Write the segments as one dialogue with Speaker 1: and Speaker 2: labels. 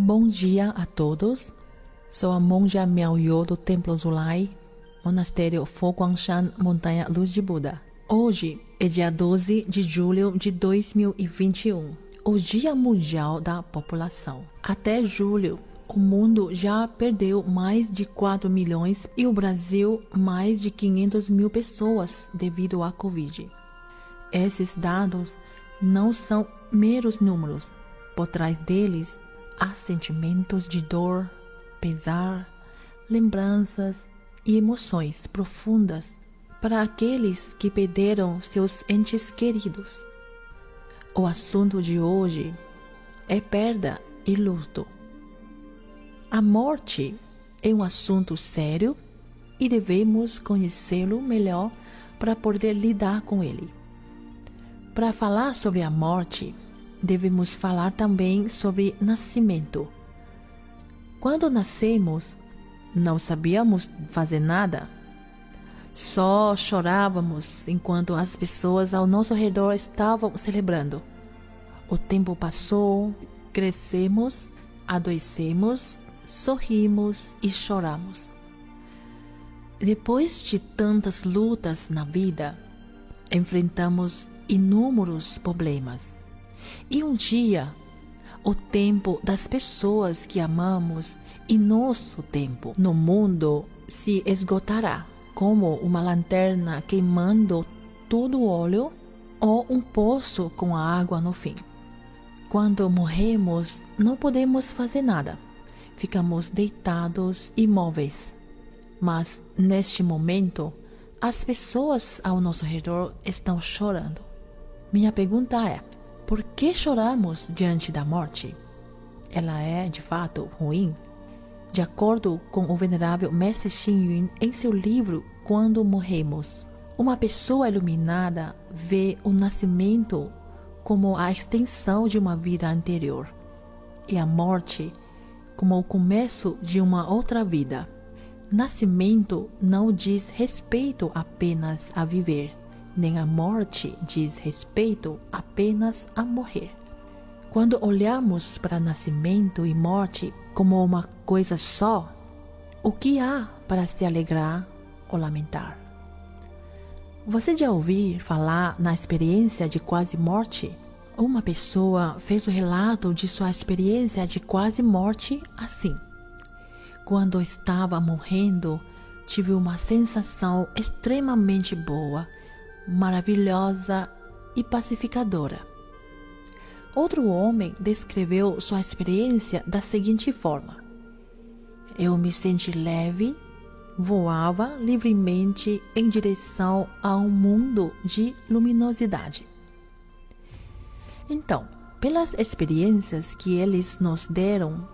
Speaker 1: Bom dia a todos. Sou a monja Miaoyu do Templo Zulai, Monastério Fo Guangshan, Montanha Luz de Buda. Hoje é dia 12 de julho de 2021, o Dia Mundial da População. Até julho, o mundo já perdeu mais de 4 milhões e o Brasil mais de 500 mil pessoas devido à Covid. Esses dados não são meros números. Por trás deles, há sentimentos de dor, pesar, lembranças e emoções profundas para aqueles que perderam seus entes queridos. O assunto de hoje é perda e luto. A morte é um assunto sério e devemos conhecê-lo melhor para poder lidar com ele. Para falar sobre a morte, devemos falar também sobre nascimento. Quando nascemos, não sabíamos fazer nada. Só chorávamos enquanto as pessoas ao nosso redor estavam celebrando. O tempo passou, crescemos, adoecemos, sorrimos e choramos. Depois de tantas lutas na vida, enfrentamos inúmeros problemas. E um dia, o tempo das pessoas que amamos e nosso tempo no mundo se esgotará, como uma lanterna queimando todo o óleo ou um poço com a água no fim. Quando morremos, não podemos fazer nada. Ficamos deitados imóveis. Mas, neste momento, as pessoas ao nosso redor estão chorando. Minha pergunta é: por que choramos diante da morte? Ela é, de fato, ruim? De acordo com o venerável Mestre Xing Yun em seu livro Quando Morremos, uma pessoa iluminada vê o nascimento como a extensão de uma vida anterior e a morte como o começo de uma outra vida. Nascimento não diz respeito apenas a viver, nem a morte diz respeito apenas a morrer. Quando olhamos para nascimento e morte como uma coisa só, o que há para se alegrar ou lamentar? Você já ouviu falar na experiência de quase morte? Uma pessoa fez o relato de sua experiência de quase morte assim: quando estava morrendo, tive uma sensação extremamente boa, maravilhosa e pacificadora. Outro homem descreveu sua experiência da seguinte forma: eu me senti leve, voava livremente em direção a um mundo de luminosidade. Então, pelas experiências que eles nos deram,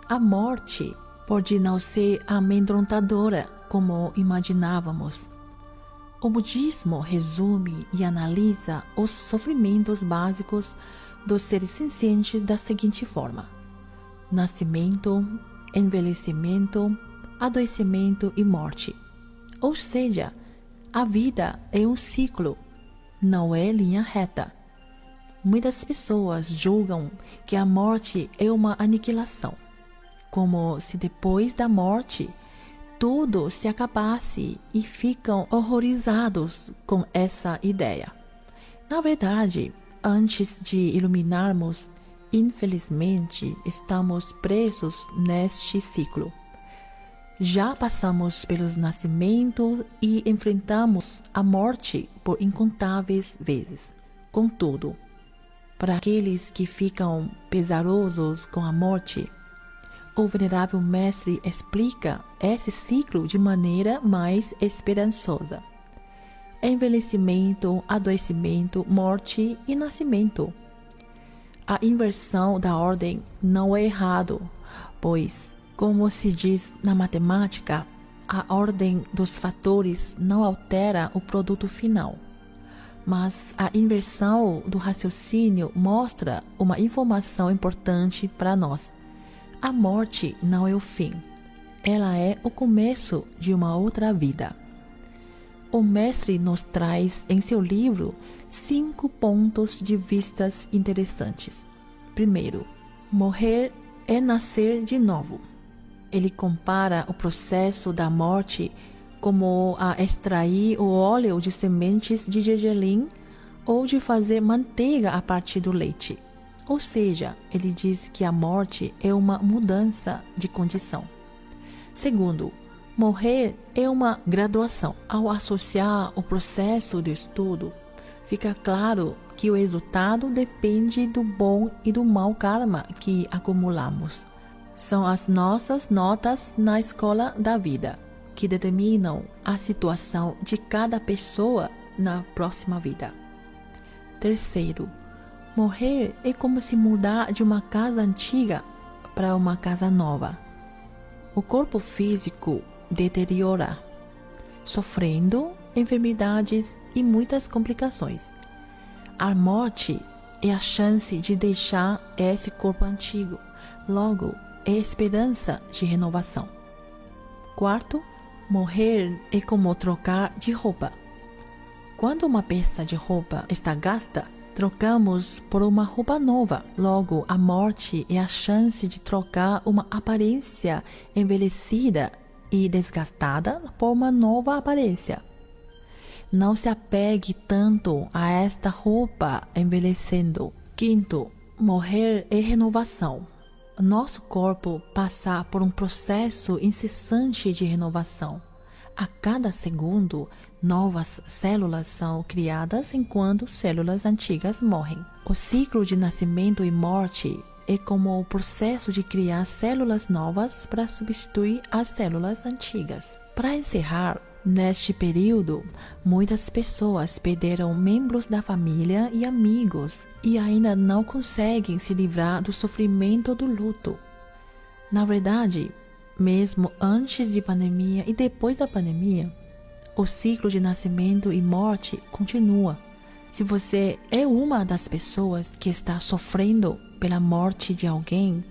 Speaker 1: a morte pode não ser amedrontadora como imaginávamos. O budismo resume e analisa os sofrimentos básicos dos seres sencientes da seguinte forma: nascimento, envelhecimento, adoecimento e morte. Ou seja, a vida é um ciclo, não é linha reta. Muitas pessoas julgam que a morte é uma aniquilação, como se depois da morte tudo se acabasse, e ficam horrorizados com essa ideia. Na verdade, antes de iluminarmos, infelizmente, estamos presos neste ciclo. Já passamos pelos nascimentos e enfrentamos a morte por incontáveis vezes. Contudo, para aqueles que ficam pesarosos com a morte, o venerável mestre explica esse ciclo de maneira mais esperançosa: envelhecimento, adoecimento, morte e nascimento. A inversão da ordem não é errado, pois, como se diz na matemática, a ordem dos fatores não altera o produto final. Mas a inversão do raciocínio mostra uma informação importante para nós: a morte não é o fim, ela é o começo de uma outra vida. O mestre nos traz em seu livro 5 pontos de vistas interessantes. Primeiro, morrer é nascer de novo. Ele compara o processo da morte como a extrair o óleo de sementes de gergelim ou de fazer manteiga a partir do leite. Ou seja, ele diz que a morte é uma mudança de condição. Segundo, morrer é uma graduação. Ao associar o processo de estudo, fica claro que o resultado depende do bom e do mau karma que acumulamos. São as nossas notas na escola da vida que determinam a situação de cada pessoa na próxima vida. Terceiro, morrer é como se mudar de uma casa antiga para uma casa nova. O corpo físico deteriora, sofrendo enfermidades e muitas complicações. A morte é a chance de deixar esse corpo antigo, logo é esperança de renovação. Quarto, morrer é como trocar de roupa. Quando uma peça de roupa está gasta, trocamos por uma roupa nova. Logo, a morte é a chance de trocar uma aparência envelhecida e desgastada por uma nova aparência. Não se apegue tanto a esta roupa envelhecendo. Quinto, morrer é renovação. Nosso corpo passa por um processo incessante de renovação. A cada segundo, novas células são criadas enquanto células antigas morrem. O ciclo de nascimento e morte é como o processo de criar células novas para substituir as células antigas. Para encerrar, neste período, muitas pessoas perderam membros da família e amigos e ainda não conseguem se livrar do sofrimento do luto. Na verdade, mesmo antes de pandemia e depois da pandemia, o ciclo de nascimento e morte continua. Se você é uma das pessoas que está sofrendo pela morte de alguém,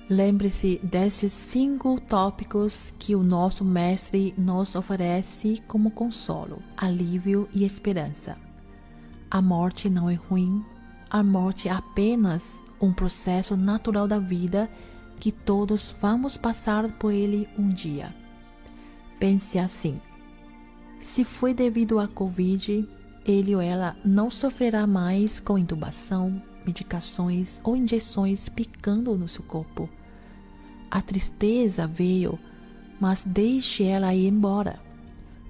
Speaker 1: lembre-se desses 5 tópicos que o nosso mestre nos oferece como consolo, alívio e esperança. A morte não é ruim, a morte é apenas um processo natural da vida que todos vamos passar por ele um dia. Pense assim: se foi devido à Covid, ele ou ela não sofrerá mais com intubação, medicações ou injeções picando no seu corpo. A tristeza veio, mas deixe ela ir embora,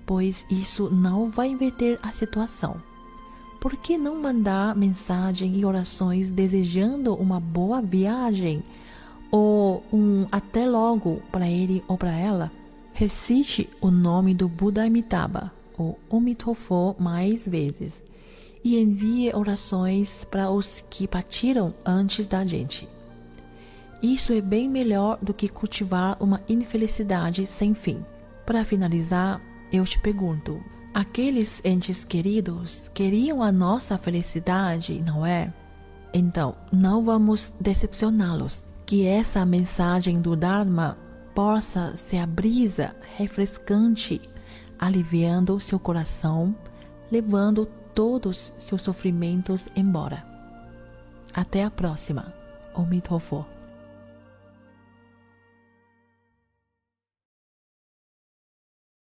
Speaker 1: pois isso não vai inverter a situação. Por que não mandar mensagem e orações desejando uma boa viagem ou um até logo para ele ou para ela? Recite o nome do Buda Amitabha, ou Amitofo, mais vezes e envie orações para os que partiram antes da gente. Isso é bem melhor do que cultivar uma infelicidade sem fim. Para finalizar, eu te pergunto: aqueles entes queridos queriam a nossa felicidade, não é? Então, não vamos decepcioná-los. Que essa mensagem do Dharma possa ser a brisa refrescante, aliviando seu coração, levando todos seus sofrimentos embora. Até a próxima. Amitofo.